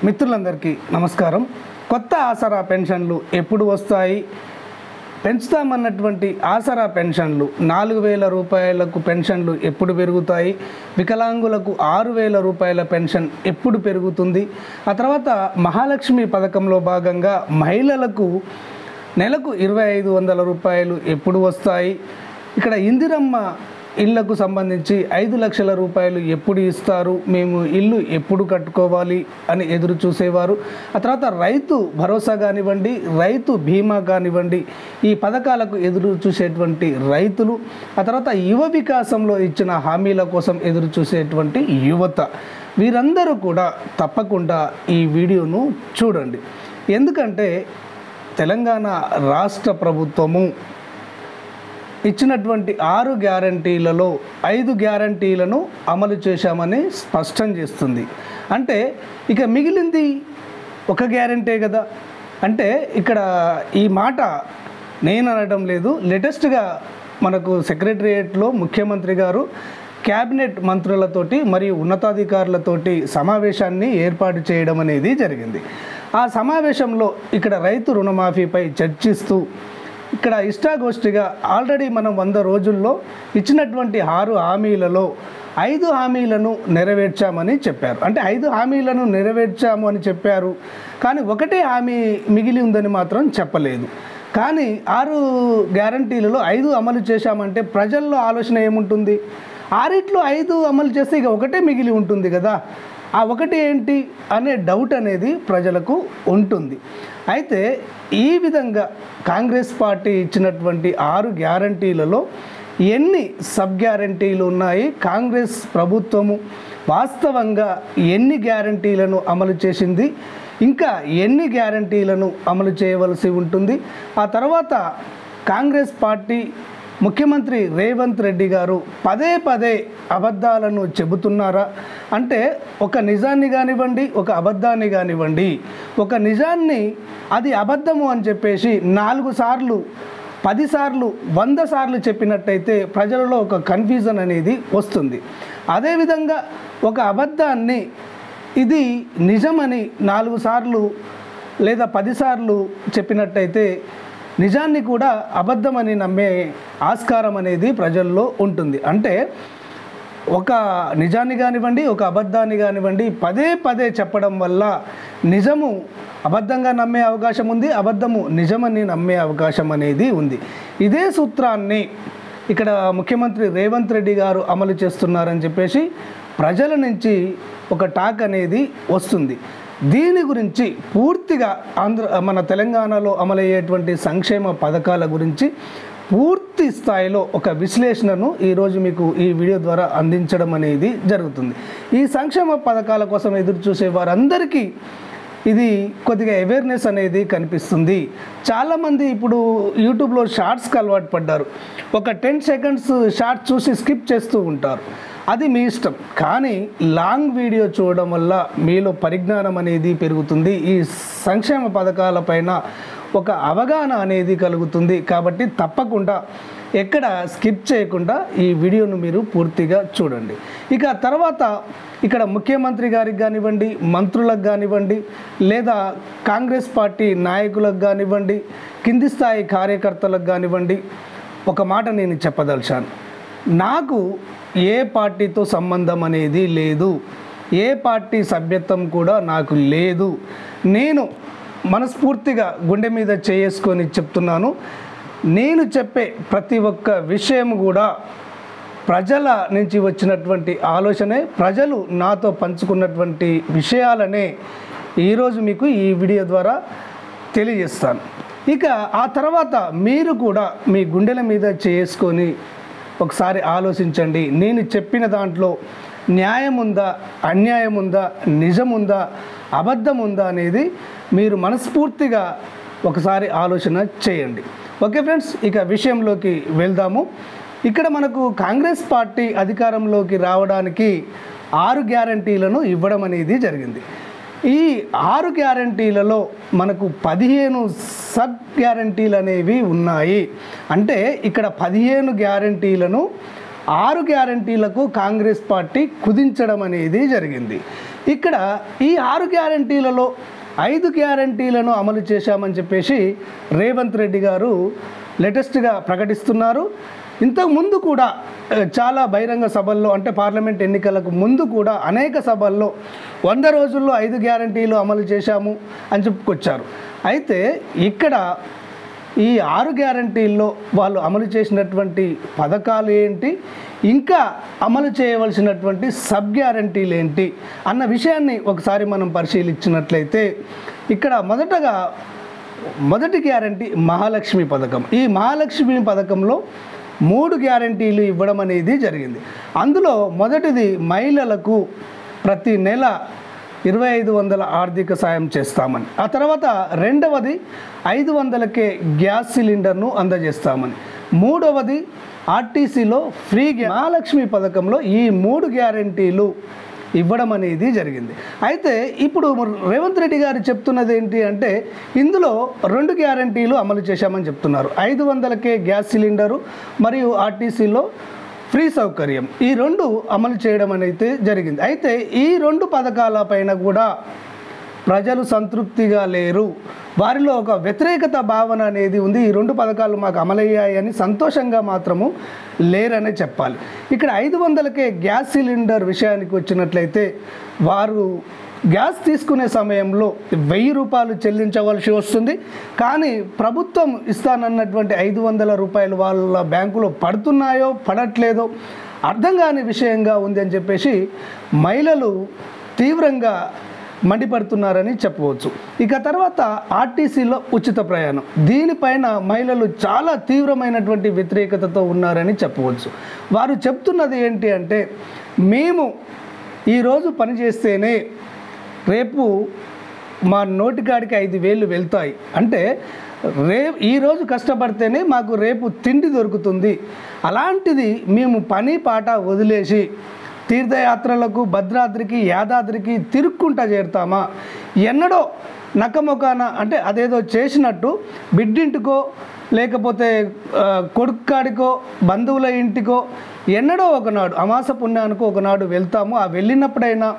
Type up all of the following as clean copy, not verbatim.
మిత్రులందరికీ నమస్కారం. కొత్త ఆసరా పెన్షన్లు ఎప్పుడు వస్తాయి? పెంచుతామన్నటువంటి ఆసరా పెన్షన్లు 4,000 రూపాయలకు పెన్షన్లు ఎప్పుడు పెరుగుతాయి? వికలాంగులకు 6,000 రూపాయల పెన్షన్ ఎప్పుడు పెరుగుతుంది? ఆ తర్వాత మహాలక్ష్మి పథకంలో భాగంగా మహిళలకు నెలకు 2,500 రూపాయలు ఎప్పుడు వస్తాయి? ఇక్కడ ఇందిరమ్మ ఇళ్లకు సంబంధించి 5 లక్షల రూపాయలు ఎప్పుడు ఇస్తారు, మేము ఇల్లు ఎప్పుడు కట్టుకోవాలి అని ఎదురు చూసేవారు. ఆ తర్వాత రైతు భరోసా కానివ్వండి, రైతు బీమా కానివ్వండి, ఈ పథకాలకు ఎదురు చూసేటువంటి రైతులు, ఆ తర్వాత యువ వికాసంలో ఇచ్చిన హామీల కోసం ఎదురు చూసేటువంటి యువత, వీరందరూ కూడా తప్పకుండా ఈ వీడియోను చూడండి. ఎందుకంటే తెలంగాణ రాష్ట్ర ప్రభుత్వము ఇచ్చినటువంటి 6 గ్యారంటీలలో 5 గ్యారంటీలను అమలు చేశామని స్పష్టం చేస్తుంది. అంటే ఇక మిగిలింది ఒక గ్యారంటీ కదా. అంటే ఇక్కడ ఈ మాట నేను అనడం లేదు, లేటెస్ట్గా మనకు సెక్రటరియేట్లో ముఖ్యమంత్రి గారు క్యాబినెట్ మంత్రులతోటి మరియు ఉన్నతాధికారులతోటి సమావేశాన్ని ఏర్పాటు చేయడం అనేది జరిగింది. ఆ సమావేశంలో ఇక్కడ రైతు రుణమాఫీపై చర్చిస్తూ ఇక్కడ ఇష్టాగోష్ఠిగా ఆల్రెడీ మనం 100 రోజుల్లో ఇచ్చినటువంటి 6 హామీలలో 5 హామీలను నెరవేర్చామని చెప్పారు. అంటే 5 హామీలను నెరవేర్చాము అని చెప్పారు, కానీ ఒకటే హామీ మిగిలి ఉందని మాత్రం చెప్పలేదు. కానీ 6 గ్యారంటీలలో 5 అమలు చేశామంటే ప్రజల్లో ఆలోచన ఏముంటుంది? 6లో 5 అమలు చేస్తే ఇక ఒకటే మిగిలి ఉంటుంది కదా, ఆ ఒకటి ఏంటి అనే డౌట్ అనేది ప్రజలకు ఉంటుంది. అయితే ఈ విధంగా కాంగ్రెస్ పార్టీ ఇచ్చినటువంటి 6 గ్యారంటీలలో ఎన్ని సబ్ గ్యారంటీలు ఉన్నాయి, కాంగ్రెస్ ప్రభుత్వము వాస్తవంగా ఎన్ని గ్యారంటీలను అమలు చేసింది, ఇంకా ఎన్ని గ్యారంటీలను అమలు చేయవలసి ఉంటుంది, ఆ తర్వాత కాంగ్రెస్ పార్టీ ముఖ్యమంత్రి రేవంత్ రెడ్డి గారు పదే పదే అబద్ధాలను చెబుతున్నారా? అంటే ఒక నిజాన్ని కానివ్వండి, ఒక అబద్ధాన్ని కానివ్వండి, ఒక నిజాన్ని అది అబద్ధము అని చెప్పేసి 4 సార్లు 10 సార్లు 100 సార్లు చెప్పినట్టయితే ప్రజలలో ఒక కన్ఫ్యూజన్ అనేది వస్తుంది. అదేవిధంగా ఒక అబద్ధాన్ని ఇది నిజమని 4 సార్లు లేదా 10 సార్లు చెప్పినట్టయితే నిజాన్ని కూడా అబద్ధమని నమ్మే ఆస్కారం అనేది ప్రజల్లో ఉంటుంది. అంటే ఒక నిజాన్ని కానివ్వండి, ఒక అబద్ధాన్ని కానివ్వండి పదే పదే చెప్పడం వల్ల నిజము అబద్ధంగా నమ్మే అవకాశం ఉంది, అబద్ధము నిజమని నమ్మే అవకాశం అనేది ఉంది. ఇదే సూత్రాన్ని ఇక్కడ ముఖ్యమంత్రి రేవంత్ రెడ్డి గారు అమలు చేస్తున్నారని చెప్పేసి ప్రజల నుంచి ఒక టాక్ అనేది వస్తుంది. దీని గురించి పూర్తిగా మన తెలంగాణలో అమలయ్యేటువంటి సంక్షేమ పథకాల గురించి పూర్తి స్థాయిలో ఒక విశ్లేషణను ఈరోజు మీకు ఈ వీడియో ద్వారా అందించడం అనేది జరుగుతుంది. ఈ సంక్షేమ పథకాల కోసం ఎదురు చూసే వారందరికీ ఇది కొద్దిగా అవేర్నెస్ అనేది కనిపిస్తుంది. చాలామంది ఇప్పుడు యూట్యూబ్లో షార్ట్స్కి అలవాటు పడ్డారు. ఒక 10 సెకండ్స్ షార్ట్ చూసి స్కిప్ చేస్తూ ఉంటారు. అది మీ ఇష్టం, కానీ లాంగ్ వీడియో చూడడం వల్ల మీలో పరిజ్ఞానం అనేది పెరుగుతుంది, ఈ సంక్షేమ పథకాలపైన ఒక అవగాహన అనేది కలుగుతుంది. కాబట్టి తప్పకుండా ఎక్కడ స్కిప్ చేయకుండా ఈ వీడియోను మీరు పూర్తిగా చూడండి. ఇక తర్వాత ఇక్కడ ముఖ్యమంత్రి గారికి కానివ్వండి, మంత్రులకు కానివ్వండి, లేదా కాంగ్రెస్ పార్టీ నాయకులకు కానివ్వండి, కింది స్థాయి కార్యకర్తలకు కానివ్వండి ఒక మాట నేను చెప్పదలిచాను. నాకు ఏ పార్టీతో సంబంధం అనేది లేదు, ఏ పార్టీ సభ్యత్వం కూడా నాకు లేదు. నేను మనస్ఫూర్తిగా గుండె మీద చేసుకొని చెప్తున్నాను, నేను చెప్పే ప్రతి ఒక్క విషయం కూడా ప్రజల నుంచి వచ్చినటువంటి ఆలోచనే, ప్రజలు నాతో పంచుకున్నటువంటి విషయాలనే ఈరోజు మీకు ఈ వీడియో ద్వారా తెలియజేస్తాను. ఇక ఆ తర్వాత మీరు కూడా మీ గుండెల మీద చేసుకొని ఒకసారి ఆలోచించండి. నేను చెప్పిన దాంట్లో న్యాయం ఉందా, అన్యాయం ఉందా, నిజం ఉందా, అబద్ధం ఉందా అనేది మీరు మనస్ఫూర్తిగా ఒకసారి ఆలోచన చేయండి. ఓకే ఫ్రెండ్స్, ఇక విషయంలోకి వెళ్దాము. ఇక్కడ మనకు కాంగ్రెస్ పార్టీ అధికారంలోకి రావడానికి 6 గ్యారంటీలను ఇవ్వడం అనేది జరిగింది. ఈ 6 గ్యారంటీలలో మనకు 15 సబ్ గ్యారంటీలు అనేవి ఉన్నాయి. అంటే ఇక్కడ 15 గ్యారంటీలను 6 గ్యారంటీలకు కాంగ్రెస్ పార్టీ కుదించడం అనేది జరిగింది. ఇక్కడ ఈ 6 గ్యారంటీలలో 5 గ్యారంటీలను అమలు చేశామని చెప్పేసి రేవంత్ రెడ్డి గారు లేటెస్ట్గా ప్రకటిస్తున్నారు. ఇంతకుముందు కూడా చాలా బహిరంగ సభల్లో అంటే పార్లమెంట్ ఎన్నికలకు ముందు కూడా అనేక సభల్లో 100 రోజుల్లో 5 గ్యారంటీలు అమలు చేశాము అని చెప్పుకొచ్చారు. అయితే ఇక్కడ ఈ 6 గ్యారంటీల్లో వాళ్ళు అమలు చేసినటువంటి పథకాలు ఏంటి, ఇంకా అమలు చేయవలసినటువంటి సబ్ గ్యారంటీలు ఏంటి అన్న విషయాన్ని ఒకసారి మనం పరిశీలించినట్లయితే ఇక్కడ మొదటి గ్యారంటీ మహాలక్ష్మి పథకం. ఈ మహాలక్ష్మి పథకంలో 3 గ్యారంటీలు ఇవ్వడం అనేది జరిగింది. అందులో మొదటిది మహిళలకు ప్రతి నెల 2500 ఆర్థిక సాయం చేస్తామని, ఆ తర్వాత రెండవది 500కే గ్యాస్ సిలిండర్ను అందజేస్తామని, మూడవది ఆర్టీసీలో ఫ్రీ మహాలక్ష్మి పథకంలో ఈ 3 గ్యారంటీలు ఇవ్వడం అనేది జరిగింది. అయితే ఇప్పుడు రేవంత్ రెడ్డి గారు చెప్తున్నది ఏంటి అంటే ఇందులో 2 గ్యారంటీలు అమలు చేశామని చెప్తున్నారు. 500కే గ్యాస్ సిలిండరు మరియు ఆర్టీసీలో ఫ్రీ సౌకర్యం, ఈ 2 అమలు చేయడం అనేది జరిగింది. అయితే ఈ 2 పథకాల పైన కూడా ప్రజలు సంతృప్తిగా లేరు, వారిలో ఒక వ్యతిరేకత భావన అనేది ఉంది. ఈ 2 పథకాలు మాకు అమలయ్యాయని సంతోషంగా మాత్రము లేరనే చెప్పాలి. ఇక్కడ 500కే గ్యాస్ సిలిండర్ విషయానికి వచ్చినట్లయితే వారు గ్యాస్ తీసుకునే సమయంలో 1000 రూపాయలు చెల్లించవలసి వస్తుంది. కానీ ప్రభుత్వం ఇస్తానన్నటువంటి 500 రూపాయలు వాళ్ళ బ్యాంకులో పడుతున్నాయో పడట్లేదో అర్థం కాని విషయంగా ఉంది అని చెప్పేసి మహిళలు తీవ్రంగా మండిపడుతున్నారని చెప్పవచ్చు. ఇక తర్వాత ఆర్టీసీలో ఉచిత ప్రయాణం, దీనిపైన మహిళలు చాలా తీవ్రమైనటువంటి వ్యతిరేకతతో ఉన్నారని చెప్పవచ్చు. వారు చెప్తున్నది ఏంటి అంటే మేము ఈరోజు పనిచేస్తేనే రేపు మా నోటికాడికి 5000 వెళ్తాయి, అంటే ఈరోజు కష్టపడితేనే మాకు రేపు తిండి దొరుకుతుంది. అలాంటిది మేము పని పాట వదిలేసి తీర్థయాత్రలకు భద్రాద్రికి యాదాద్రికి తిరుక్కుంటా చేరుతామా? ఎన్నడో నక్కమొకాన అంటే అదేదో చేసినట్టు బిడ్డింటికో లేకపోతే కొడుక్కాడికో బంధువుల ఇంటికో ఎన్నడో ఒకనాడు అమాస పుణ్యానికో ఒకనాడు వెళ్తాము. ఆ వెళ్ళినప్పుడైనా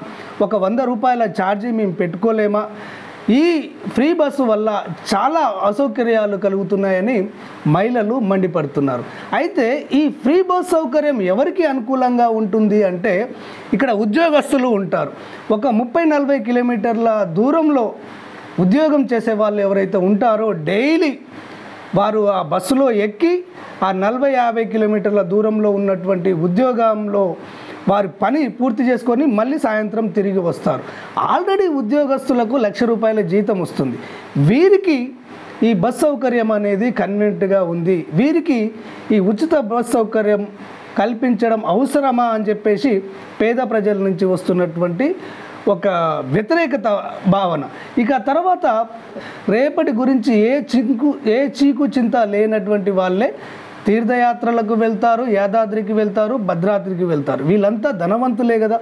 ఒక 100 రూపాయల ఛార్జీ మేము పెట్టుకోలేమా? ఈ ఫ్రీ బస్సు వల్ల చాలా అసౌకర్యాలు కలుగుతున్నాయని మహిళలు మండిపడుతున్నారు. అయితే ఈ ఫ్రీ బస్ సౌకర్యం ఎవరికి అనుకూలంగా ఉంటుంది అంటే ఇక్కడ ఉద్యోగస్తులు ఉంటారు. ఒక 30-40 కిలోమీటర్ల దూరంలో ఉద్యోగం చేసే వాళ్ళు ఎవరైతే ఉంటారో డైలీ వారు ఆ బస్సులో ఎక్కి ఆ 40-50 కిలోమీటర్ల దూరంలో ఉన్నటువంటి ఉద్యోగంలో వారి పని పూర్తి చేసుకొని మళ్ళీ సాయంత్రం తిరిగి వస్తారు. ఆల్రెడీ ఉద్యోగస్తులకు 1,00,000 రూపాయల జీతం వస్తుంది. వీరికి ఈ బస్ సౌకర్యం అనేది కన్వీనెంట్గా ఉంది. వీరికి ఈ ఉచిత బస్ సౌకర్యం కల్పించడం అవసరమా అని చెప్పేసి పేద ప్రజల నుంచి వస్తున్నటువంటి ఒక వ్యతిరేకత భావన. ఇక తర్వాత రేపటి గురించి ఏ చీకు చింత లేనటువంటి వాళ్ళే తీర్థయాత్రలకు వెళ్తారు, యాదాద్రికి వెళ్తారు, భద్రాద్రికి వెళ్తారు. వీళ్ళంతా ధనవంతులే కదా,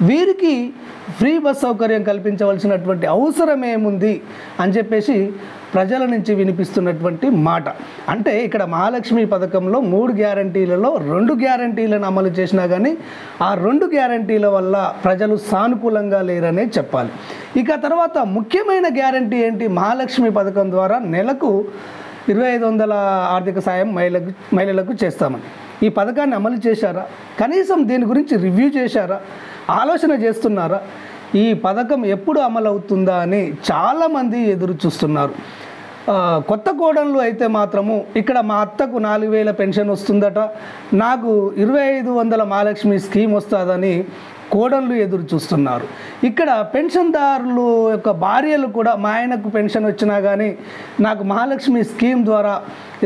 వీరికి ఫ్రీ బస్ సౌకర్యం కల్పించవలసినటువంటి అవసరం ఏముంది అని చెప్పేసి ప్రజల నుంచి వినిపిస్తున్నటువంటి మాట. అంటే ఇక్కడ మహాలక్ష్మి పథకంలో 3 గ్యారంటీలలో 2 గ్యారంటీలను అమలు చేసినా కానీ ఆ 2 గ్యారంటీల వల్ల ప్రజలు సానుకూలంగా లేరనే చెప్పాలి. ఇక తర్వాత ముఖ్యమైన గ్యారంటీ ఏంటి? మహాలక్ష్మి పథకం ద్వారా నెలకు 2500 ఆర్థిక సాయం మహిళలకు చేస్తామని. ఈ పథకాన్ని అమలు చేశారా? కనీసం దీని గురించి రివ్యూ చేశారా? ఆలోచన చేస్తున్నారా? ఈ పథకం ఎప్పుడు అమలు అవుతుందా అని చాలామంది ఎదురు చూస్తున్నారు. కొత్త కోడళ్ళు అయితే మాత్రము ఇక్కడ మా అత్తకు 4000 పెన్షన్ వస్తుందట, నాకు 2500 మహాలక్ష్మి స్కీమ్ వస్తుందని కోడళ్ళు ఎదురు చూస్తున్నారు. ఇక్కడ పెన్షన్దారులు యొక్క భార్యలు కూడా మా ఆయనకు పెన్షన్ వచ్చినా కానీ నాకు మహాలక్ష్మి స్కీమ్ ద్వారా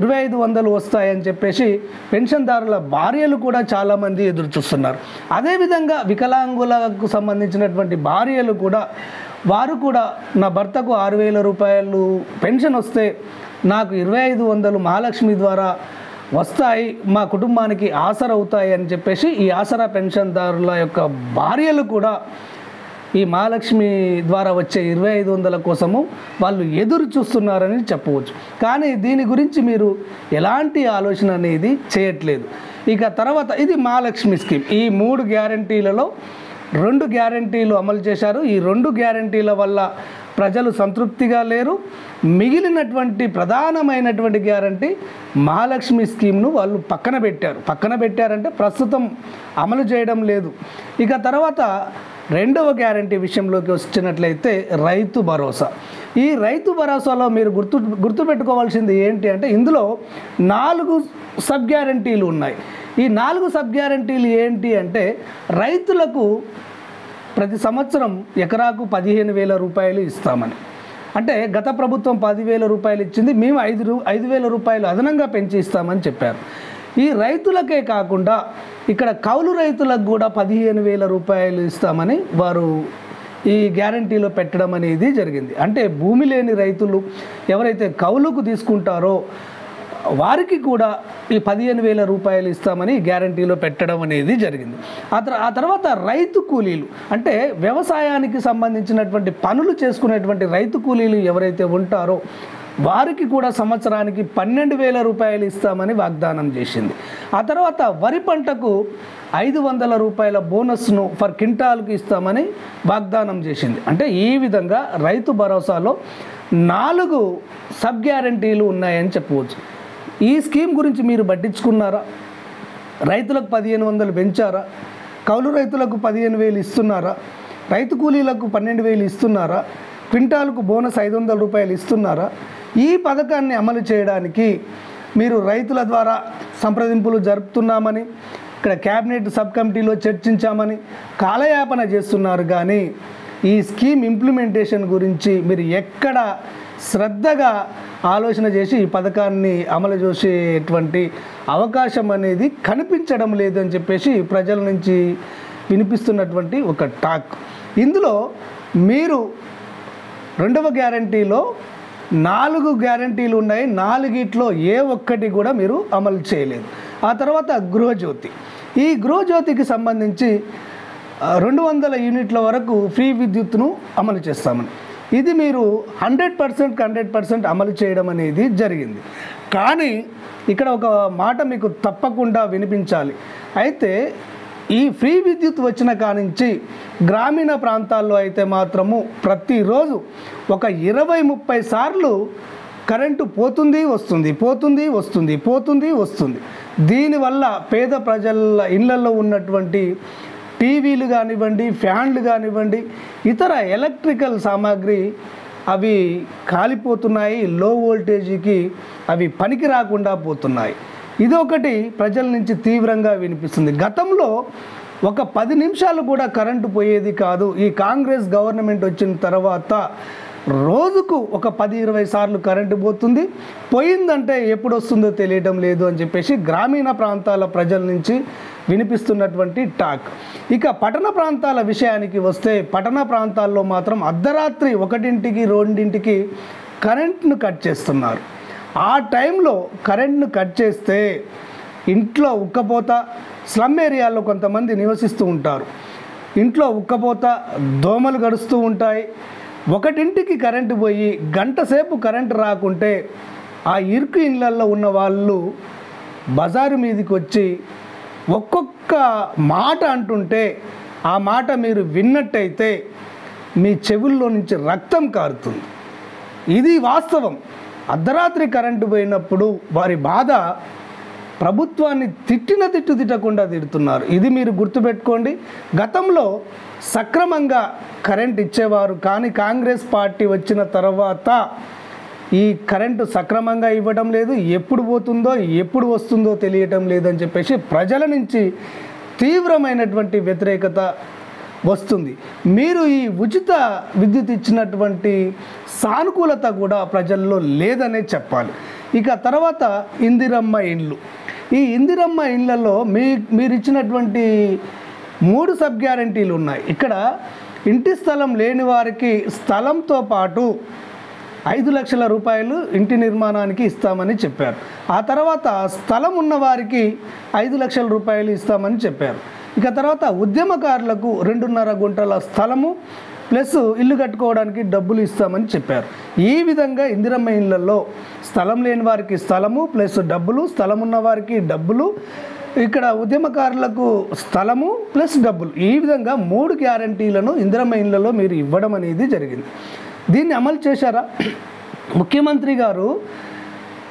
2500 వస్తాయని చెప్పేసి పెన్షన్దారుల భార్యలు కూడా చాలామంది ఎదురు చూస్తున్నారు. అదేవిధంగా వికలాంగులకు సంబంధించినటువంటి భార్యలు కూడా వారు కూడా నా భర్తకు 6000 రూపాయలు పెన్షన్ వస్తే నాకు 2500 మహాలక్ష్మి ద్వారా వస్తాయి, మా కుటుంబానికి ఆసరా అవుతాయి అని చెప్పేసి ఈ ఆసరా పెన్షన్దారుల యొక్క భార్యలు కూడా ఈ మహాలక్ష్మి ద్వారా వచ్చే 2500 కోసము వాళ్ళు ఎదురు చూస్తున్నారని చెప్పవచ్చు. కానీ దీని గురించి మీరు ఎలాంటి ఆలోచన అనేది చేయట్లేదు. ఇక తర్వాత ఇది మహాలక్ష్మి స్కీమ్. ఈ 3 గ్యారంటీలలో 2 గ్యారంటీలు అమలు చేశారు. ఈ 2 గ్యారంటీల వల్ల ప్రజలు సంతృప్తిగా లేరు. మిగిలినటువంటి ప్రధానమైనటువంటి గ్యారంటీ మహాలక్ష్మి స్కీమ్ను వాళ్ళు పక్కన పెట్టారంటే ప్రస్తుతం అమలు చేయడం లేదు. ఇక తర్వాత 2వ గ్యారంటీ విషయంలోకి వచ్చినట్లయితే రైతు భరోసా. ఈ రైతు భరోసాలో మీరు గుర్తుపెట్టుకోవాల్సింది ఏంటి అంటే ఇందులో 4 సబ్ గ్యారంటీలు ఉన్నాయి. ఈ 4 సబ్ గ్యారంటీలు ఏంటి అంటే రైతులకు ప్రతి సంవత్సరం ఎకరాకు 15,000 రూపాయలు ఇస్తామని. అంటే గత ప్రభుత్వం 10,000 రూపాయలు ఇచ్చింది, మేము 5,000 రూపాయలు అదనంగా పెంచి ఇస్తామని చెప్పారు. ఈ రైతులకే కాకుండా ఇక్కడ కౌలు రైతులకు కూడా 15,000 రూపాయలు ఇస్తామని వారు ఈ గ్యారంటీలో పెట్టడం అనేది జరిగింది. అంటే భూమి లేని రైతులు ఎవరైతే కౌలుకు తీసుకుంటారో వారికి కూడా ఈ 15,000 రూపాయలు ఇస్తామని గ్యారంటీలో పెట్టడం అనేది జరిగింది. ఆ తర్వాత రైతు కూలీలు, అంటే వ్యవసాయానికి సంబంధించినటువంటి పనులు చేసుకునేటువంటి రైతు కూలీలు ఎవరైతే ఉంటారో వారికి కూడా సంవత్సరానికి 12,000 రూపాయలు ఇస్తామని వాగ్దానం చేసింది. ఆ తర్వాత వరి పంటకు 500 రూపాయల బోనస్ను ఫర్ క్వింటాల్కి ఇస్తామని వాగ్దానం చేసింది. అంటే ఈ విధంగా రైతు భరోసాలో 4 సబ్ గ్యారంటీలు ఉన్నాయని చెప్పవచ్చు. ఈ స్కీమ్ గురించి మీరు పట్టించుకున్నారా? రైతులకు 1,500 పెంచారా? కౌలు రైతులకు 15,000 ఇస్తున్నారా? రైతు కూలీలకు 12,000 ఇస్తున్నారా? క్వింటాల్కు బోనస్ 500 రూపాయలు ఇస్తున్నారా? ఈ పథకాన్ని అమలు చేయడానికి మీరు రైతుల ద్వారా సంప్రదింపులు జరుపుతున్నామని, ఇక్కడ క్యాబినెట్ సబ్ కమిటీలో చర్చించామని కాలయాపన చేస్తున్నారు. కానీ ఈ స్కీమ్ ఇంప్లిమెంటేషన్ గురించి మీరు ఎక్కడ శ్రద్ధగా ఆలోచన చేసి ఈ పథకాన్ని అమలు చేసేటువంటి అవకాశం అనేది కనిపించడం లేదని చెప్పేసి ప్రజల నుంచి వినిపిస్తున్నటువంటి ఒక టాక్. ఇందులో మీరు 2వ గ్యారంటీలో 4 గ్యారంటీలు ఉన్నాయి. 4గిట్లో ఏ ఒక్కటి కూడా మీరు అమలు చేయలేదు. ఆ తర్వాత గృహజ్యోతి. ఈ గృహజ్యోతికి సంబంధించి 200 యూనిట్ల వరకు ఫ్రీ విద్యుత్తును అమలు చేస్తామని, ఇది మీరు 100% అమలు చేయడం అనేది జరిగింది. కానీ ఇక్కడ ఒక మాట మీకు తప్పకుండా వినిపించాలి. అయితే ఈ ఫ్రీ విద్యుత్ వచ్చిన కానించి గ్రామీణ ప్రాంతాల్లో అయితే మాత్రము ప్రతిరోజు ఒక 20-30 సార్లు కరెంటు పోతుంది వస్తుంది. దీనివల్ల పేద ప్రజల ఇళ్లలో ఉన్నటువంటి టీవీలు కానివ్వండి, ఫ్యాన్లు కానివ్వండి, ఇతర ఎలక్ట్రికల్ సామాగ్రి అవి కాలిపోతున్నాయి. లో వోల్టేజీకి అవి పనికి రాకుండా పోతున్నాయి. ఇదొకటి ప్రజల నుంచి తీవ్రంగా వినిపిస్తుంది. గతంలో ఒక 10 నిమిషాలు కూడా కరెంటు పోయేది కాదు. ఈ కాంగ్రెస్ గవర్నమెంట్ వచ్చిన తర్వాత రోజుకు ఒక 10-20 సార్లు కరెంటు పోతుంది. పోయిందంటే ఎప్పుడు వస్తుందో తెలియడం లేదు అని చెప్పేసి గ్రామీణ ప్రాంతాల ప్రజల నుంచి వినిపిస్తున్నటువంటి టాక్. ఇక పట్టణ ప్రాంతాల విషయానికి వస్తే పట్టణ ప్రాంతాల్లో మాత్రం అర్ధరాత్రి 1-2 కరెంట్ను కట్ చేస్తున్నారు. ఆ టైంలో కరెంట్ను కట్ చేస్తే ఇంట్లో ఉక్కపోత, స్లమ్ ఏరియాల్లో కొంతమంది నివసిస్తూ ఉంటారు. ఇంట్లో ఉక్కపోత, దోమలు గడుస్తూ ఉంటాయి. 1 కరెంటు పోయి గంట సేపు కరెంటు రాకుంటే ఆ ఇరుకు ఇళ్లల్లో ఉన్న వాళ్ళు బజారు మీదకి వచ్చి ఒక్కొక్క మాట అంటుంటే ఆ మాట మీరు విన్నట్టయితే మీ చెవుల్లో నుంచి రక్తం కారుతుంది. ఇది వాస్తవం. అర్ధరాత్రి కరెంటు పోయినప్పుడు వారి బాధ ప్రభుత్వాన్ని తిట్టకుండా తిడుతున్నారు. ఇది మీరు గుర్తుపెట్టుకోండి. గతంలో సక్రమంగా కరెంట్ ఇచ్చేవారు, కానీ కాంగ్రెస్ పార్టీ వచ్చిన తర్వాత ఈ కరెంటు సక్రమంగా ఇవ్వడం లేదు. ఎప్పుడు పోతుందో ఎప్పుడు వస్తుందో తెలియటం లేదని చెప్పేసి ప్రజల నుంచి తీవ్రమైనటువంటి వ్యతిరేకత వస్తుంది. మీరు ఈ ఉచిత విద్యుత్ ఇచ్చినటువంటి సానుకూలత కూడా ప్రజల్లో లేదనే చెప్పాలి. ఇక తర్వాత ఇందిరమ్మ ఇండ్లు. ఈ ఇందిరమ్మ ఇండ్లలో మీరు ఇచ్చినటువంటి 3 సబ్ గ్యారంటీలు ఉన్నాయి. ఇక్కడ ఇంటి స్థలం లేని వారికి స్థలంతో పాటు 5 లక్షల రూపాయలు ఇంటి నిర్మాణానికి ఇస్తామని చెప్పారు. ఆ తర్వాత స్థలం ఉన్న వారికి 5 లక్షల రూపాయలు ఇస్తామని చెప్పారు. ఇక తర్వాత ఉద్యమకారులకు 2.5 గుంటల స్థలము ప్లస్ ఇల్లు కట్టుకోవడానికి డబ్బులు ఇస్తామని చెప్పారు. ఈ విధంగా ఇందిరమ్మ ఇళ్లలో స్థలం లేని వారికి స్థలము ప్లస్ డబ్బులు, స్థలం ఉన్న వారికి డబ్బులు, ఇక్కడ ఉద్యమకారులకు స్థలము ప్లస్ డబ్బులు, ఈ విధంగా 3 గ్యారంటీలను ఇందిరమ్మ ఇళ్లలో మీరు ఇవ్వడం అనేది జరిగింది. దీన్ని అమలు చేశారా? ముఖ్యమంత్రి గారు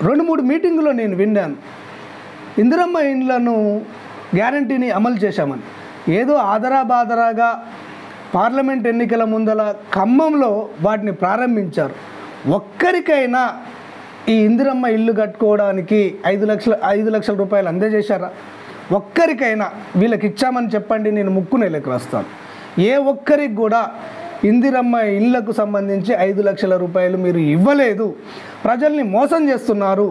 2-3 మీటింగులో నేను విన్నాను, ఇందిరమ్మ ఇళ్లను గ్యారంటీని అమలు చేశామని. ఏదో ఆదరాబాదరాగా పార్లమెంట్ ఎన్నికల ముందల ఖమ్మంలో వాటిని ప్రారంభించారు. ఒక్కరికైనా ఈ ఇందిరమ్మ ఇల్లు కట్టుకోవడానికి 5 లక్షల రూపాయలు అందజేశారా? ఒక్కరికైనా వీళ్ళకి ఇచ్చామని చెప్పండి, నేను ముక్కునే లెక్క వస్తాను. ఏ ఒక్కరికి కూడా ఇందిరమ్మ ఇళ్లకు సంబంధించి 5 లక్షల రూపాయలు మీరు ఇవ్వలేదు. ప్రజల్ని మోసం చేస్తున్నారు,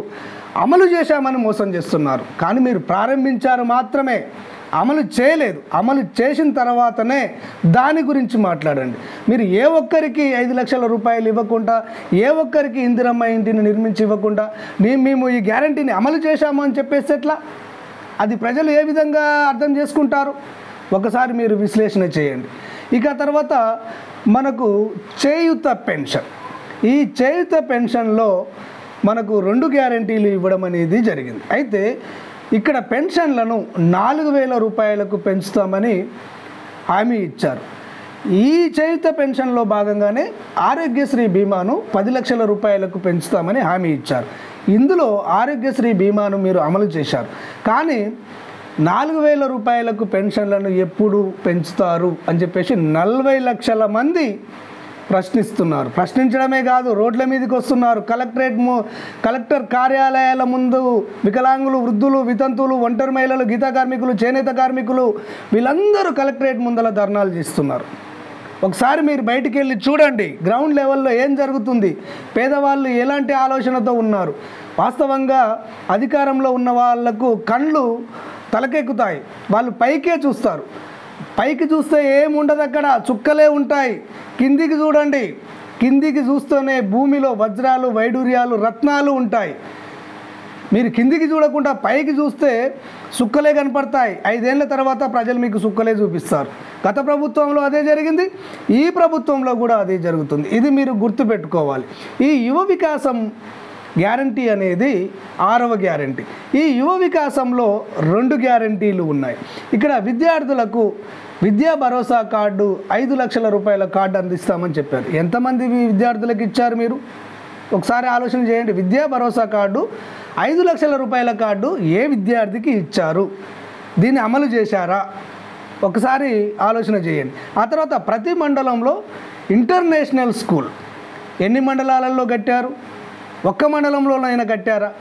అమలు చేశామని మోసం చేస్తున్నారు. కానీ మీరు ప్రారంభించారు మాత్రమే, అమలు చేయలేదు. అమలు చేసిన తర్వాతనే దాని గురించి మాట్లాడండి. మీరు ఏ ఒక్కరికి 5 లక్షల రూపాయలు ఇవ్వకుండా, ఏ ఒక్కరికి ఇందిరమ్మ ఇంటిని నిర్మించి ఇవ్వకుండా మేము ఈ గ్యారంటీని అమలు చేశాము అని చెప్పేసి ఎట్లా? అది ప్రజలు ఏ విధంగా అర్థం చేసుకుంటారు? ఒకసారి మీరు విశ్లేషణ చేయండి. ఇక తర్వాత మనకు చేయూత పెన్షన్, ఈ చేయూత పెన్షన్లో మనకు 2 గ్యారంటీలు ఇవ్వడం అనేది జరిగింది. అయితే ఇక్కడ పెన్షన్లను 4,000 రూపాయలకు పెంచుతామని హామీ ఇచ్చారు. ఈ చేయూత పెన్షన్లో భాగంగానే ఆరోగ్యశ్రీ బీమాను 10 లక్షల రూపాయలకు పెంచుతామని హామీ ఇచ్చారు. ఇందులో ఆరోగ్యశ్రీ బీమాను మీరు అమలు చేశారు. కానీ 4,000 రూపాయలకు పెన్షన్లను ఎప్పుడు పెంచుతారు అని చెప్పేసి 40 లక్షల మంది ప్రశ్నిస్తున్నారు. ప్రశ్నించడమే కాదు, రోడ్ల మీదకి వస్తున్నారు. కలెక్టర్ కార్యాలయాల ముందు వికలాంగులు, వృద్ధులు, వితంతువులు, ఒంటరి మహిళలు, గీతా కార్మికులు, చేనేత కార్మికులు వీళ్ళందరూ కలెక్టరేట్ ముందల ధర్నాలు చేస్తున్నారు. ఒకసారి మీరు బయటికి వెళ్ళి చూడండి, గ్రౌండ్ లెవెల్లో ఏం జరుగుతుంది, పేదవాళ్ళు ఎలాంటి ఆలోచనతో ఉన్నారు. వాస్తవంగా అధికారంలో ఉన్న వాళ్లకు కళ్ళు తలకెక్కుతాయి, వాళ్ళు పైకే చూస్తారు. పైకి చూస్తే ఏముండదు, అక్కడ చుక్కలే ఉంటాయి. కిందికి చూడండి, కిందికి చూస్తేనే భూమిలో వజ్రాలు, వైడూర్యాలు, రత్నాలు ఉంటాయి. మీరు కిందికి చూడకుండా పైకి చూస్తే సుక్కలే కనపడతాయి. 5 ఏళ్ల తర్వాత ప్రజలు మీకు సుక్కలే చూపిస్తారు. గత ప్రభుత్వంలో అదే జరిగింది, ఈ ప్రభుత్వంలో కూడా అదే జరుగుతుంది. ఇది మీరు గుర్తుపెట్టుకోవాలి. ఈ యువ వికాసం గ్యారంటీ అనేది 6వ గ్యారంటీ. ఈ యువ వికాసంలో 2 గ్యారంటీలు ఉన్నాయి. ఇక్కడ విద్యార్థులకు విద్యా భరోసా కార్డు 5 లక్షల రూపాయల కార్డు అందిస్తామని చెప్పారు. ఎంతమంది విద్యార్థులకు ఇచ్చారు మీరు? ఒకసారి ఆలోచన చేయండి. విద్యా భరోసా కార్డు 5 లక్షల రూపాయల కార్డు ఏ విద్యార్థికి ఇచ్చారు? దీన్ని అమలు చేశారా? ఒకసారి ఆలోచన చేయండి. ఆ తర్వాత ప్రతి మండలంలో ఇంటర్నేషనల్ స్కూల్ ఎన్ని మండలాలలో కట్టారు? ఒక్క మండలంలోనైనా కట్టారా?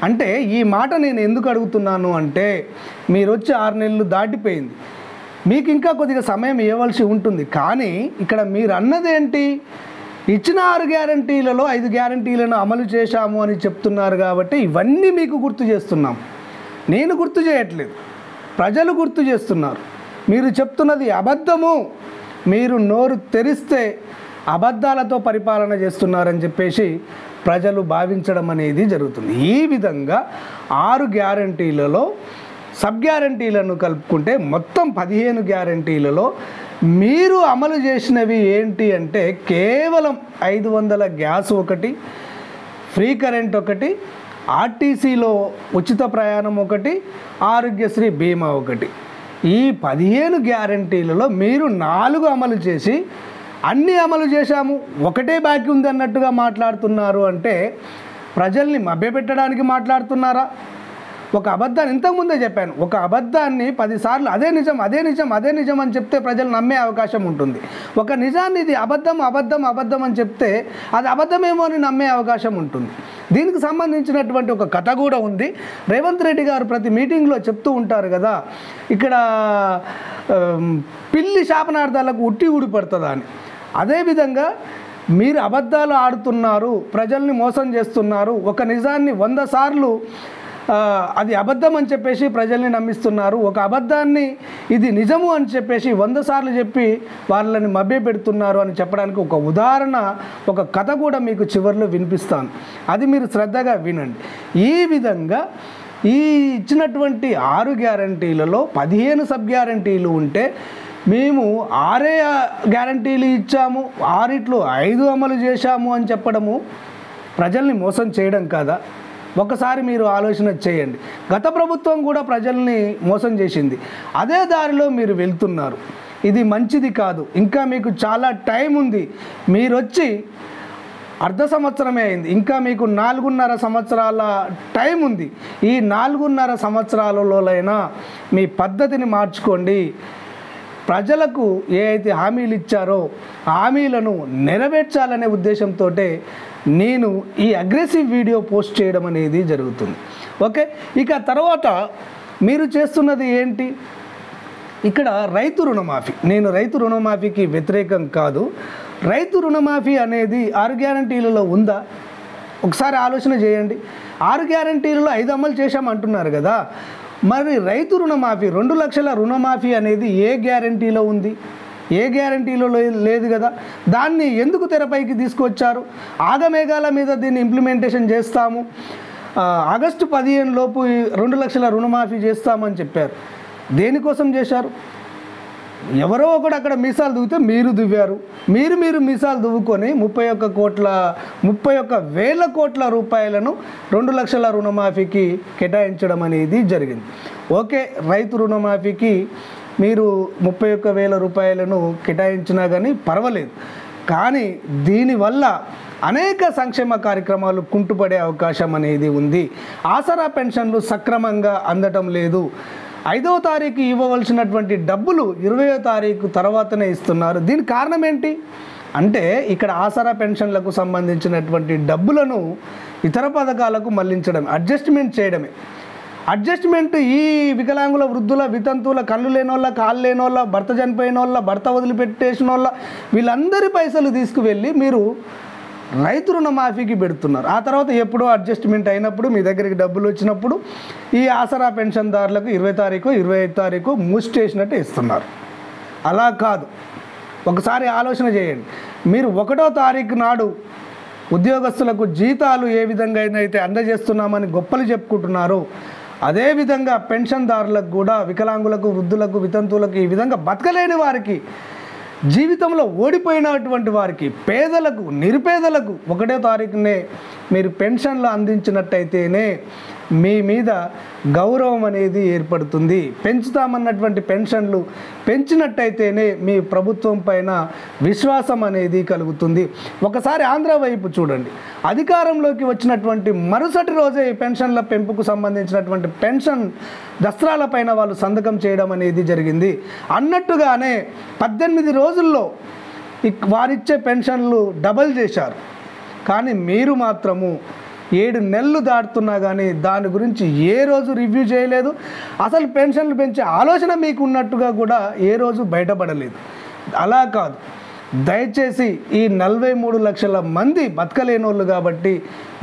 అంటే ఈ మాట నేను ఎందుకు అడుగుతున్నాను అంటే, మీరు వచ్చి 6 నెలలు దాటిపోయింది, మీకు ఇంకా కొద్దిగా సమయం ఇవ్వవలసి ఉంటుంది. కానీ ఇక్కడ మీరు అన్నదేంటి? ఇచ్చిన 6 గ్యారంటీలలో 5 గ్యారంటీలను అమలు చేశాము అని చెప్తున్నారు. కాబట్టి ఇవన్నీ మీకు గుర్తు చేస్తున్నాం. నేను గుర్తు చేయట్లేదు, ప్రజలు గుర్తు చేస్తున్నారు. మీరు చెప్తున్నది అబద్ధము, మీరు నోరు తెరిస్తే అబద్ధాలతో పరిపాలన చేస్తున్నారని చెప్పేసి ప్రజలు భావించడం అనేది జరుగుతుంది. ఈ విధంగా 6 గ్యారంటీలలో సబ్ గ్యారంటీలను కలుపుకుంటే మొత్తం 15 గ్యారంటీలలో మీరు అమలు చేసినవి ఏంటి అంటే, కేవలం 500 గ్యాస్ ఒకటి, ఫ్రీ కరెంట్ ఒకటి, ఆర్టీసీలో ఉచిత ప్రయాణం ఒకటి, ఆరోగ్యశ్రీ బీమా ఒకటి. ఈ 15 గ్యారంటీలలో మీరు 4 అమలు చేసి అన్నీ అమలు చేశాము, ఒకటే బాకీ ఉంది అన్నట్టుగా మాట్లాడుతున్నారు. అంటే ప్రజల్ని మభ్యపెట్టడానికి మాట్లాడుతున్నారా? ఒక అబద్ధాన్ని ఇంతకుముందే చెప్పాను, ఒక అబద్ధాన్ని 10 సార్లు అదే నిజం అదే నిజం అదే నిజం అని చెప్తే ప్రజలు నమ్మే అవకాశం ఉంటుంది. ఒక నిజాన్ని ఇది అబద్ధం అబద్ధం అబద్ధం అని చెప్తే అది అబద్ధమేమో అని నమ్మే అవకాశం ఉంటుంది. దీనికి సంబంధించినటువంటి ఒక కథ కూడా ఉంది. రేవంత్ రెడ్డి గారు ప్రతి మీటింగ్లో చెప్తూ ఉంటారు కదా, ఇక్కడ పిల్లి శాపనార్థాలకు ఉట్టి ఊడిపడుతుందా అని. అదేవిధంగా మీరు అబద్ధాలు ఆడుతున్నారు, ప్రజల్ని మోసం చేస్తున్నారు. ఒక నిజాన్ని 100 సార్లు అది అబద్ధం అని చెప్పేసి ప్రజల్ని నమ్మిస్తున్నారు. ఒక అబద్ధాన్ని ఇది నిజము అని చెప్పేసి 100 సార్లు చెప్పి వాళ్ళని మభ్యపెడుతున్నారు అని చెప్పడానికి ఒక ఉదాహరణ, ఒక కథ కూడా మీకు చివరిలో వినిపిస్తాను. అది మీరు శ్రద్ధగా వినండి. ఈ విధంగా ఈ ఇచ్చినటువంటి 6 గ్యారంటీలలో 15 సబ్ గ్యారంటీలు ఉంటే మేము 6 గ్యారంటీలు ఇచ్చాము, 6 5 అమలు చేశాము అని చెప్పడము ప్రజల్ని మోసం చేయడం కాదా? ఒకసారి మీరు ఆలోచన చేయండి. గత ప్రభుత్వం కూడా ప్రజల్ని మోసం చేసింది, అదే దారిలో మీరు వెళ్తున్నారు. ఇది మంచిది కాదు. ఇంకా మీకు చాలా టైం ఉంది. మీరు వచ్చి అర్ధ సంవత్సరమే అయింది, ఇంకా మీకు 4.5 సంవత్సరాల టైం ఉంది. ఈ 4.5 సంవత్సరాలలోనైనా మీ పద్ధతిని మార్చుకోండి. ప్రజలకు ఏ అయితే హామీలు ఇచ్చారో హామీలను నెరవేర్చాలనే ఉద్దేశంతో నేను ఈ అగ్రెసివ్ వీడియో పోస్ట్ చేయడం అనేది జరుగుతుంది. ఓకే, ఇక తర్వాత మీరు చేస్తున్నది ఏంటి? ఇక్కడ రైతు రుణమాఫీ. నేను రైతు రుణమాఫీకి వ్యతిరేకం కాదు. రైతు రుణమాఫీ అనేది 6 గ్యారంటీలలో ఉందా? ఒకసారి ఆలోచన చేయండి. 6 గ్యారంటీలలో 5 అమలు చేశామంటున్నారు కదా, మరి రైతు రుణమాఫీ 2 లక్షల రుణమాఫీ అనేది ఏ గ్యారంటీలో ఉంది? ఏ గ్యారంటీలో లేదు కదా. దాన్ని ఎందుకు తెరపైకి తీసుకొచ్చారు? ఆగమేఘాల మీద దీన్ని ఇంప్లిమెంటేషన్ చేస్తాము, ఆగస్టు 15 లోపు 2 లక్షల రుణమాఫీ చేస్తామని చెప్పారు. దేనికోసం చేశారు? ఎవరో ఒకడు అక్కడ మీసాలు దువ్వితే మీరు దువ్వారు. మీరు మీసాలు దువ్వుకొని 31,000 కోట్ల రూపాయలను 2 లక్షల రుణమాఫీకి కేటాయించడం అనేది జరిగింది. ఓకే, రైతు రుణమాఫీకి మీరు 31,000 రూపాయలను కేటాయించినా కానీ పర్వాలేదు. కానీ దీనివల్ల అనేక సంక్షేమ కార్యక్రమాలు కుంటుపడే అవకాశం అనేది ఉంది. ఆసరా పెన్షన్లు సక్రమంగా అందటం లేదు. 5వ తారీఖు ఇవ్వవలసినటువంటి డబ్బులు 20వ తారీఖు తర్వాతనే ఇస్తున్నారు. దీనికి కారణం ఏంటి అంటే, ఇక్కడ ఆసరా పెన్షన్లకు సంబంధించినటువంటి డబ్బులను ఇతర పథకాలకు మళ్లించడం, అడ్జస్ట్మెంట్ చేయడమే. అడ్జస్ట్మెంట్ ఈ వికలాంగుల, వృద్ధుల, వితంతువుల, కళ్ళు లేనోళ్ళ, కాళ్ళు లేనోళ్ళ, భర్త చనిపోయిన వాళ్ళ, భర్త వదిలిపెట్టేసిన వాళ్ళ, వీళ్ళందరి పైసలు తీసుకువెళ్ళి మీరు రైతు రుణమాఫీకి పెడుతున్నారు. ఆ తర్వాత ఎప్పుడో అడ్జస్ట్మెంట్ అయినప్పుడు మీ దగ్గరికి డబ్బులు వచ్చినప్పుడు ఈ ఆసరా పెన్షన్దారులకు 20 తారీఖు 25 తారీఖు ముస్టేసినట్టు ఇస్తున్నారు. అలా కాదు. ఒకసారి ఆలోచన చేయండి. మీరు 1వ తారీఖు నాడు ఉద్యోగస్తులకు జీతాలు ఏ విధంగా అయితే అందజేస్తున్నామని గొప్పలు చెప్పుకుంటున్నారో, అదేవిధంగా పెన్షన్దారులకు కూడా, వికలాంగులకు, వృద్ధులకు, వితంతువులకు, ఈ విధంగా బతకలేని వారికి, జీవితంలో ఓడిపోయినటువంటి వారికి, పేదలకు, నిరుపేదలకు 1వ తారీఖునే మీరు పెన్షన్లు అందించినట్టయితేనే మీ మీద గౌరవం అనేది ఏర్పడుతుంది. పెంచుతామన్నటువంటి పెన్షన్లు పెంచినట్టయితేనే మీ ప్రభుత్వం పైన విశ్వాసం అనేది కలుగుతుంది. ఒకసారి ఆంధ్ర వైపు చూడండి. అధికారంలోకి వచ్చినటువంటి మరుసటి రోజే పెన్షన్ల పెంపుకు సంబంధించినటువంటి పెన్షన్ దస్త్రాలపైన వాళ్ళు సంతకం చేయడం అనేది జరిగింది. అన్నట్టుగానే 18 రోజుల్లో వారిచ్చే పెన్షన్లు డబల్ చేశారు. కానీ మీరు మాత్రము 7 నెలలు దాటుతున్నా కానీ దాని గురించి ఏ రోజు రివ్యూ చేయలేదు. అసలు పెన్షన్లు పెంచే ఆలోచన మీకు ఉన్నట్టుగా కూడా ఏ రోజు బయటపడలేదు. అలా కాదు, దయచేసి ఈ 43 లక్షల మంది బతకలేనోళ్ళు కాబట్టి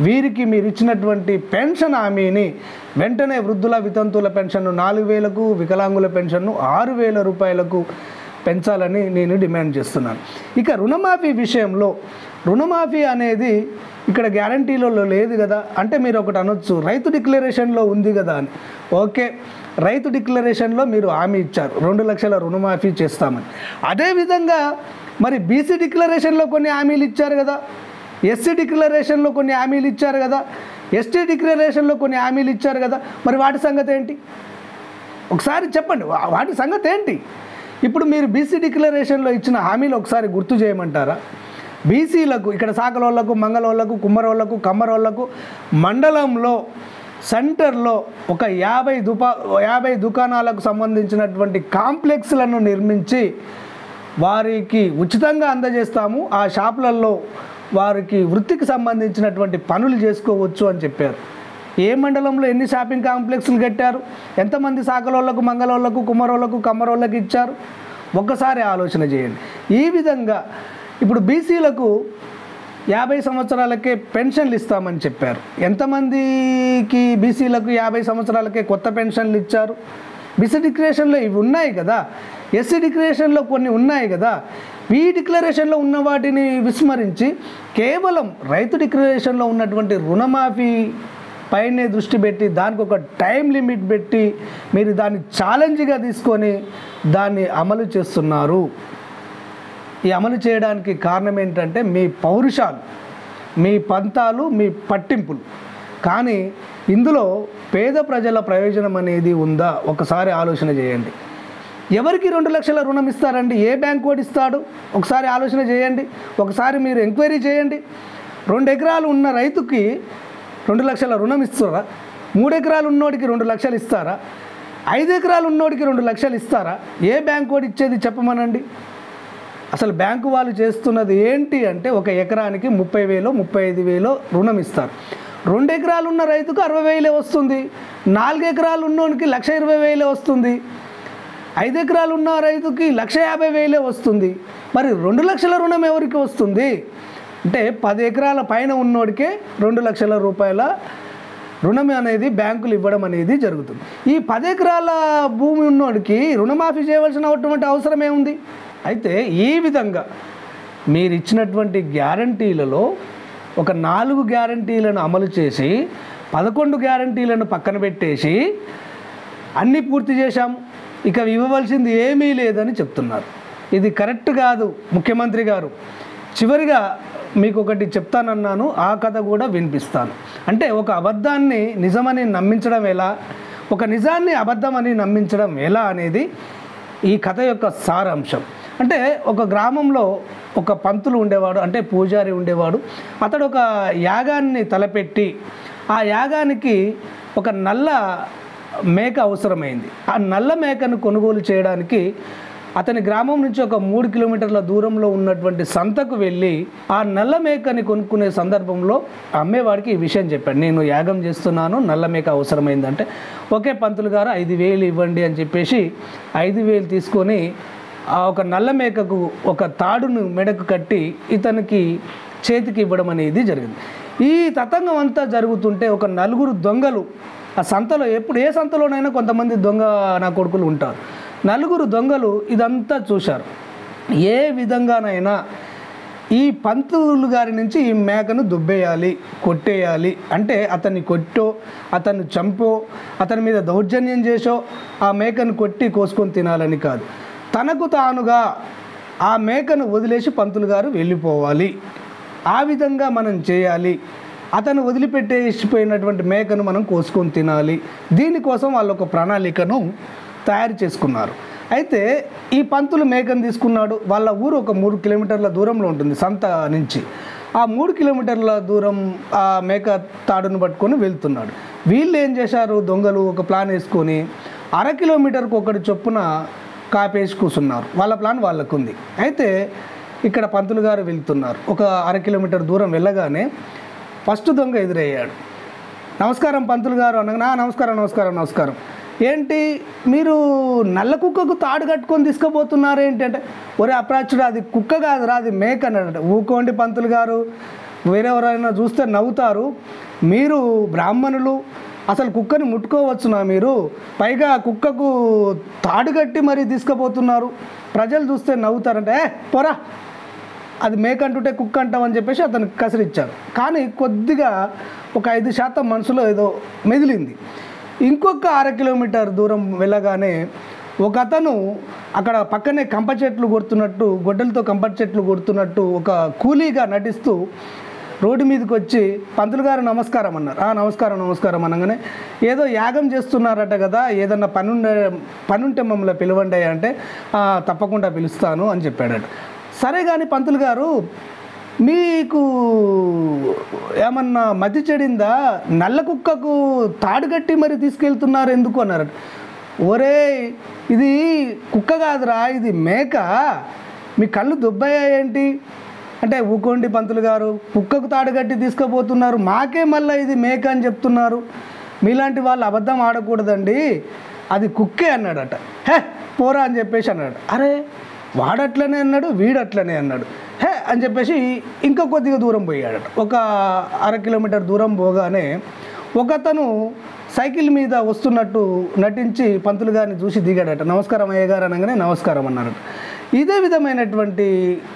వీరికి మీరు ఇచ్చినటువంటి పెన్షన్ హామీని వెంటనే వృద్ధుల, వితంతువుల పెన్షన్ను 4,000కు, వికలాంగుల పెన్షన్ను 6,000 రూపాయలకు పెంచాలని నేను డిమాండ్ చేస్తున్నాను. ఇక రుణమాఫీ విషయంలో, రుణమాఫీ అనేది ఇక్కడ గ్యారంటీలలో లేదు కదా అంటే మీరు ఒకటి అనొచ్చు, రైతు డిక్లరేషన్లో ఉంది కదా అని. ఓకే, రైతు డిక్లరేషన్లో మీరు హామీ ఇచ్చారు 2 లక్షల రుణమాఫీ చేస్తామని. అదేవిధంగా మరి బీసీ డిక్లరేషన్లో కొన్ని హామీలు ఇచ్చారు కదా, ఎస్సీ డిక్లరేషన్లో కొన్ని హామీలు ఇచ్చారు కదా, ఎస్టీ డిక్లరేషన్లో కొన్ని హామీలు ఇచ్చారు కదా. మరి వాటి సంగతి ఏంటి? ఒకసారి చెప్పండి, వాటి సంగతి ఏంటి? ఇప్పుడు మీరు బీసీ డిక్లరేషన్లో ఇచ్చిన హామీలు ఒకసారి గుర్తు చేయమంటారా? బీసీలకు, ఇక్కడ సాకలోళ్లకు, మంగళోళ్లకు, కుమ్మరోళ్లకు, కమ్మరోళ్లకు మండలంలో సెంటర్లో ఒక 50 దుకాణాలకు సంబంధించినటువంటి కాంప్లెక్స్లను నిర్మించి వారికి ఉచితంగా అందజేస్తాము. ఆ షాపులలో వారికి వృత్తికి సంబంధించినటువంటి పనులు చేసుకోవచ్చు అని చెప్పారు. ఏ మండలంలో ఎన్ని షాపింగ్ కాంప్లెక్స్లు కట్టారు? ఎంతమంది సాకలోళ్లకు, మంగళోళ్లకు, కుమ్మరోళ్లకు, కమ్మరోళ్లకు ఇచ్చారు? ఒక్కసారి ఆలోచన చేయండి. ఈ విధంగా ఇప్పుడు బీసీలకు 50 సంవత్సరాలకే పెన్షన్లు ఇస్తామని చెప్పారు. ఎంతమందికి బీసీలకు 50 సంవత్సరాలకే కొత్త పెన్షన్లు ఇచ్చారు? బీసీ డిక్లరేషన్లో ఇవి ఉన్నాయి కదా, ఎస్సీ డిక్లరేషన్లో కొన్ని ఉన్నాయి కదా. ఈ డిక్లరేషన్లో ఉన్న వాటిని విస్మరించి కేవలం రైతు డిక్లరేషన్లో ఉన్నటువంటి రుణమాఫీ పైనే దృష్టి పెట్టి దానికి ఒక టైం లిమిట్ పెట్టి మీరు దాన్ని ఛాలెంజ్గా తీసుకొని దాన్ని అమలు చేస్తున్నారు. ఈ అమలు చేయడానికి కారణం ఏంటంటే మీ పౌరుషాలు, మీ పంతాలు, మీ పట్టింపులు. కానీ ఇందులో పేద ప్రజల ప్రయోజనం అనేది ఉందా? ఒకసారి ఆలోచన చేయండి. ఎవరికి 2 లక్షల రుణం ఇస్తారండి? ఏ బ్యాంక్ వాడు ఇస్తాడు? ఒకసారి ఆలోచన చేయండి. ఒకసారి మీరు ఎంక్వైరీ చేయండి. 2 ఎకరాలు ఉన్న రైతుకి 2 లక్షల రుణం ఇస్తారా? 3 ఎకరాలు ఉన్నోడికి 2 లక్షలు ఇస్తారా? 5 ఎకరాలు ఉన్నోడికి 2 లక్షలు ఇస్తారా? ఏ బ్యాంక్ వాడు ఇచ్చేది చెప్పమనండి. అసలు బ్యాంకు వాళ్ళు చేస్తున్నది ఏంటి అంటే ఒక ఎకరానికి 30,000 35,000 రుణం ఇస్తారు. 2 ఎకరాలు ఉన్న రైతుకు 60,000 వస్తుంది. 4 ఎకరాలు ఉన్నోనికి 1,20,000 వస్తుంది. 5 ఎకరాలు ఉన్న రైతుకి 1,50,000 వస్తుంది. మరి 2 లక్షల రుణం ఎవరికి వస్తుంది అంటే 10 ఎకరాల పైన ఉన్నోడికే 2 లక్షల రూపాయల రుణం అనేది బ్యాంకులు ఇవ్వడం అనేది జరుగుతుంది. ఈ 10 ఎకరాల భూమి ఉన్నోడికి రుణమాఫీ చేయవలసినటువంటి అవసరమే ఉంది. అయితే ఈ విధంగా మీరు ఇచ్చినటువంటి గ్యారంటీలలో ఒక 4 గ్యారంటీలను అమలు చేసి 11 గ్యారంటీలను పక్కన పెట్టేసి అన్నీ పూర్తి చేశాము, ఇక ఇవ్వవలసింది ఏమీ లేదని చెప్తున్నారు. ఇది కరెక్ట్ కాదు ముఖ్యమంత్రి గారు. చివరిగా మీకు ఒకటి చెప్తానన్నాను, ఆ కథ కూడా వినిపిస్తాను. అంటే ఒక అబద్ధాన్ని నిజమని నమ్మించడం ఎలా, ఒక నిజాన్ని అబద్ధమని నమ్మించడం ఎలా అనేది ఈ కథ యొక్క సారాంశం. అంటే ఒక గ్రామంలో ఒక పంతులు ఉండేవాడు, అంటే పూజారి ఉండేవాడు. అతడు ఒక యాగాన్ని తలపెట్టి ఆ యాగానికి ఒక నల్ల మేక అవసరమైంది. ఆ నల్ల మేకను కొనుగోలు చేయడానికి అతని గ్రామం నుంచి ఒక 3 కిలోమీటర్ల దూరంలో ఉన్నటువంటి సంతకు వెళ్ళి ఆ నల్ల మేకని కొనుక్కునే సందర్భంలో అమ్మేవాడికి ఈ విషయం చెప్పాడు, నేను యాగం చేస్తున్నాను, నల్ల మేక అవసరమైందంటే ఒకే పంతులు గారు 5,000 ఇవ్వండి అని చెప్పేసి 5,000 తీసుకొని ఆ ఒక నల్ల మేకకు ఒక తాడును మెడకు కట్టి ఇతనికి చేతికి ఇవ్వడం అనేది జరిగింది. ఈ తతంగం అంతా జరుగుతుంటే ఒక 4 దొంగలు ఆ సంతలో, ఎప్పుడు ఏ సంతలోనైనా కొంతమంది దొంగ నా కొడుకులు ఉంటారు, 4 దొంగలు ఇదంతా చూశారు. ఏ విధంగానైనా ఈ పంతులు గారి నుంచి ఈ మేకను దుబ్బేయాలి, కొట్టేయాలి, అంటే అతన్ని కొట్టో అతన్ని చంపో అతని మీద దౌర్జన్యం చేసో ఆ మేకను కొట్టి కోసుకొని తినాలని కాదు, తనకు తానుగా ఆ మేకను వదిలేసి పంతులు గారు వెళ్ళిపోవాలి. ఆ విధంగా మనం చేయాలి. అతను వదిలిపెట్టేసిపోయినటువంటి మేకను మనం కోసుకొని తినాలి. దీనికోసం వాళ్ళు ఒక ప్రణాళికను తయారు చేసుకున్నారు. అయితే ఈ పంతులు మేకను తీసుకున్నాడు. వాళ్ళ ఊరు ఒక 3 కిలోమీటర్ల దూరంలో ఉంటుంది సంత నుంచి. ఆ 3 కిలోమీటర్ల దూరం ఆ మేక తాడును పట్టుకొని వెళ్తున్నాడు. వీళ్ళు ఏం చేశారు, దొంగలు ఒక ప్లాన్ వేసుకొని 1/2 కిలోమీటర్కు ఒకటి చొప్పున కాపేసి కూర్చున్నారు. వాళ్ళ ప్లాన్ వాళ్ళకు ఉంది. అయితే ఇక్కడ పంతులు గారు వెళ్తున్నారు. ఒక 1/2 కిలోమీటర్ దూరం వెళ్ళగానే ఫస్ట్ దొంగ ఎదురయ్యాడు. నమస్కారం పంతులు గారు అనగా, నమస్కారం నమస్కారం నమస్కారం, ఏంటి మీరు నల్ల కుక్కకు తాడు కట్టుకొని తీసుకుపోతున్నారు ఏంటంటే, ఒరే అప్రాచుడు అది కుక్క కాదురా, అది మేక అన్నాడు. ఊకోండి పంతులు గారు, వేరెవరైనా చూస్తే నవ్వుతారు, మీరు బ్రాహ్మణులు, అసలు కుక్కని ముట్టుకోవచ్చునా మీరు, పైగా కుక్కకు తాడు కట్టి మరీ తీసుకుపోతున్నారు, ప్రజలు చూస్తే నవ్వుతారంటే పోరా అది మేక అంటుంటే కుక్క అంటామని చెప్పేసి అతనికి కసిరిచ్చారు. కానీ కొద్దిగా ఒక 5% మనసులో ఏదో మెదిలింది. ఇంకొక 1/2 కిలోమీటర్ దూరం వెళ్ళగానే ఒక అతను అక్కడ పక్కనే కంప చెట్లు కొడుతున్నట్టు, గొడ్డలతో కంప చెట్లు కొడుతున్నట్టు ఒక కూలీగా నటిస్తూ రోడ్డు మీదకి వచ్చి పంతులు గారు నమస్కారం అన్నారు. నమస్కారం నమస్కారం అనగానే ఏదో యాగం చేస్తున్నారట కదా, ఏదన్నా పనుంటే మమ్మల్ని పిలవండి అంటే తప్పకుండా పిలుస్తాను అని చెప్పాడట. సరే కానీ పంతులు గారు మీకు ఏమన్నా మతి చెడిందా, నల్ల కుక్కకు తాడు కట్టి మరి తీసుకెళ్తున్నారు ఎందుకు అన్నారట. ఒరే ఇది కుక్క కాదురా, ఇది మేక, మీ కళ్ళు దుబ్బయ్యాయేంటి అంటే, ఊకోండి పంతులు గారు, కుక్కకు తాడు కట్టి తీసుకుపోతున్నారు, మాకే మళ్ళీ ఇది మేక అని చెప్తున్నారు, మీలాంటి వాళ్ళు అబద్ధం ఆడకూడదండి, అది కుక్కే అన్నాడట. హే పోరా అని చెప్పేసి అన్నాడు. అరే వాడట్లనే అన్నాడు, వీడట్లనే అన్నాడు, హే అని చెప్పేసి ఇంకా కొద్దిగా దూరం పోయాడట. ఒక 1/2 కిలోమీటర్ దూరం పోగానే ఒకతను సైకిల్ మీద వస్తున్నట్టు నటించి పంతులు గారిని చూసి దిగాడట. నమస్కారం అయ్య గారు అనగానే నమస్కారం అన్నారట. ఇదే విధమైనటువంటి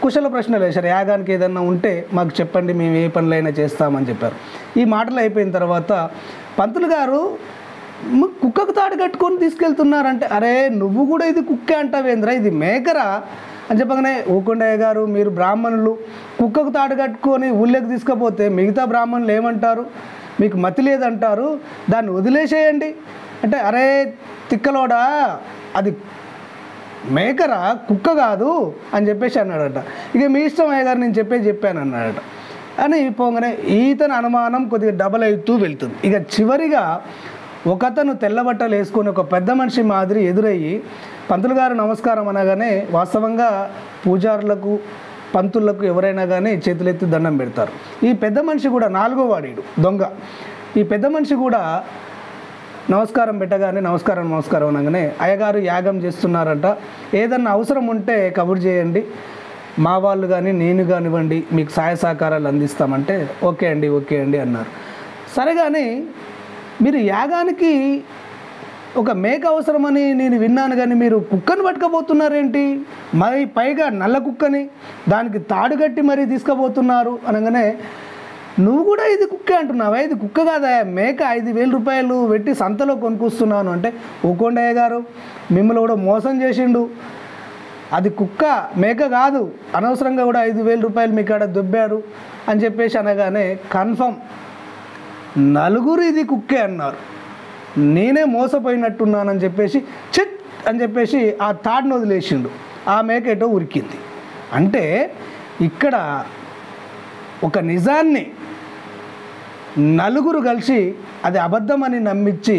కుశల ప్రశ్నలు వేశారు. యాగానికి ఏదన్నా ఉంటే మాకు చెప్పండి, మేము ఏ పనులైనా చేస్తామని చెప్పారు. ఈ మాటలు అయిపోయిన తర్వాత పంతులు గారు కుక్కకు తాడు కట్టుకొని తీసుకెళ్తున్నారంటే, అరే నువ్వు కూడా ఇది కుక్కే అంటావేంద్రా, ఇది మేకరా అని చెప్పగానే, ఊకొండయ్య గారు మీరు బ్రాహ్మణులు, కుక్కకు తాడు కట్టుకొని ఊళ్ళోకి తీసుకపోతే మిగతా బ్రాహ్మణులు ఏమంటారు, మీకు మతి లేదంటారు, దాన్ని వదిలేసేయండి అంటే, అరే తిక్కలోడా అది మేకరా కుక్క కాదు అని చెప్పేసి అన్నాడట. ఇక మీ ఇష్టం అయ్య గారు, నేను చెప్పాను అన్నాడట. అని పోగానే ఈతని అనుమానం కొద్దిగా డబల్ అవుతూ వెళ్తుంది. ఇక చివరిగా ఒకతను తెల్లబట్టలు వేసుకొని ఒక పెద్ద మనిషి మాదిరి ఎదురయ్యి పంతులు గారు నమస్కారం అనగానే, వాస్తవంగా పూజారులకు పంతులకు ఎవరైనా కానీ చేతులెత్తి దండం పెడతారు. ఈ పెద్ద మనిషి కూడా 4వ వాడు దొంగ. ఈ పెద్ద మనిషి కూడా నమస్కారం పెట్టగానే నమస్కారం అనగానే, అయ్యగారు యాగం చేస్తున్నారంట, ఏదన్నా అవసరం ఉంటే కబురు చేయండి, మా వాళ్ళు కానీ నేను కానివ్వండి మీకు సహాయ సహకారాలు అందిస్తామంటే, ఓకే అండి అన్నారు. సరే కానీ మీరు యాగానికి ఒక మేక అవసరమని నేను విన్నాను, కానీ మీరు కుక్కను పట్టుకపోతున్నారేంటి, మరి పైగా నల్ల కుక్కని దానికి తాడు కట్టి మరీ తీసుకుపోతున్నారు అనగానే, నువ్వు కూడా ఇది కుక్కే అంటున్నావా, ఇది కుక్క కాదా మేక, 5,000 రూపాయలు పెట్టి సంతలో కొనుక్కొస్తున్నాను అంటే, ఊకొండయ్య గారు మిమ్మల్ని కూడా మోసం చేసిండు, అది కుక్క మేక కాదు, అనవసరంగా కూడా 5,000 రూపాయలు మీ కాడ దొబ్బారు అని చెప్పేసి అనగానే, కన్ఫర్మ్ నలుగురు ఇది కుక్కే అన్నారు, నేనే మోసపోయినట్టున్నానని చెప్పేసి చిట్ అని చెప్పేసి ఆ తాడును వదిలేసిండు. ఆ మేక ఎటో ఉరికింది. అంటే ఇక్కడ ఒక నిజాన్ని నలుగురు కలిసి అది అబద్ధమని నమ్మించి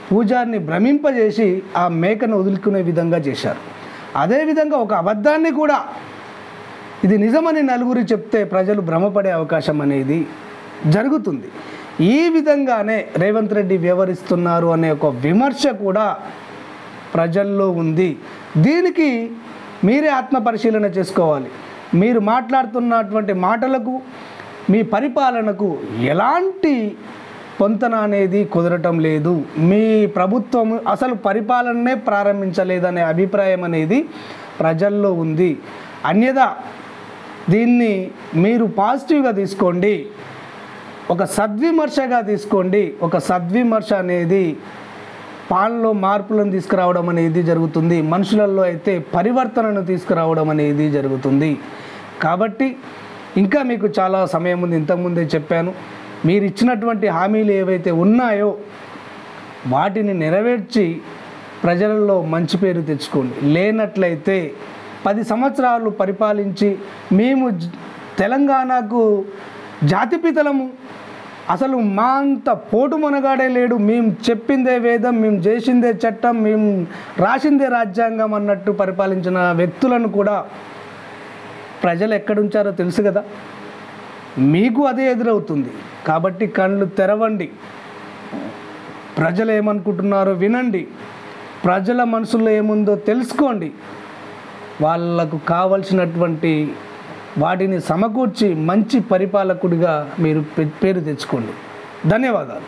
పూజారిని భ్రమింపజేసి ఆ మేకను వదులుకునే విధంగా చేశారు. అదేవిధంగా ఒక అబద్ధాన్ని కూడా ఇది నిజమని నలుగురు చెప్తే ప్రజలు భ్రమపడే అవకాశం అనేది జరుగుతుంది. ఈ విధంగానే రేవంత్ రెడ్డి వ్యవహరిస్తున్నారు అనే ఒక విమర్శ కూడా ప్రజల్లో ఉంది. దీనికి మీరే ఆత్మపరిశీలన చేసుకోవాలి. మీరు మాట్లాడుతున్నటువంటి మాటలకు, మీ పరిపాలనకు ఎలాంటి పొంతన అనేది కుదరటం లేదు. మీ ప్రభుత్వం అసలు పరిపాలననే ప్రారంభించలేదనే అభిప్రాయం అనేది ప్రజల్లో ఉంది. అన్యదా దీన్ని మీరు పాజిటివ్గా తీసుకోండి, ఒక సద్విమర్శగా తీసుకోండి. ఒక సద్విమర్శ అనేది పాలనలో మార్పులను తీసుకురావడం అనేది జరుగుతుంది, మనుషులలో అయితే పరివర్తనను తీసుకురావడం అనేది జరుగుతుంది. కాబట్టి ఇంకా మీకు చాలా సమయం ఉంది. ఇంతకుముందే చెప్పాను, మీరు ఇచ్చినటువంటి హామీలు ఏవైతే ఉన్నాయో వాటిని నెరవేర్చి ప్రజలలో మంచి పేరు తెచ్చుకోండి. లేనట్లయితే 10 సంవత్సరాలు పరిపాలించి మేము తెలంగాణకు జాతిపితలము, అసలు మా అంత పోటు మనగాడే లేడు, మేము చెప్పిందే వేదం, మేము చేసిందే చట్టం, మేము రాసిందే రాజ్యాంగం అన్నట్టు పరిపాలించిన వ్యక్తులను కూడా ప్రజలు ఎక్కడుంచారో తెలుసు కదా, మీకు అదే ఎదురవుతుంది. కాబట్టి కళ్ళు తెరవండి, ప్రజలు ఏమనుకుంటున్నారో వినండి, ప్రజల మనసులో ఏముందో తెలుసుకోండి, వాళ్ళకు కావలసినటువంటి వాటిని సమకూర్చి మంచి పరిపాలకుడిగా మీరు పేరు తెచ్చుకోండి. ధన్యవాదాలు.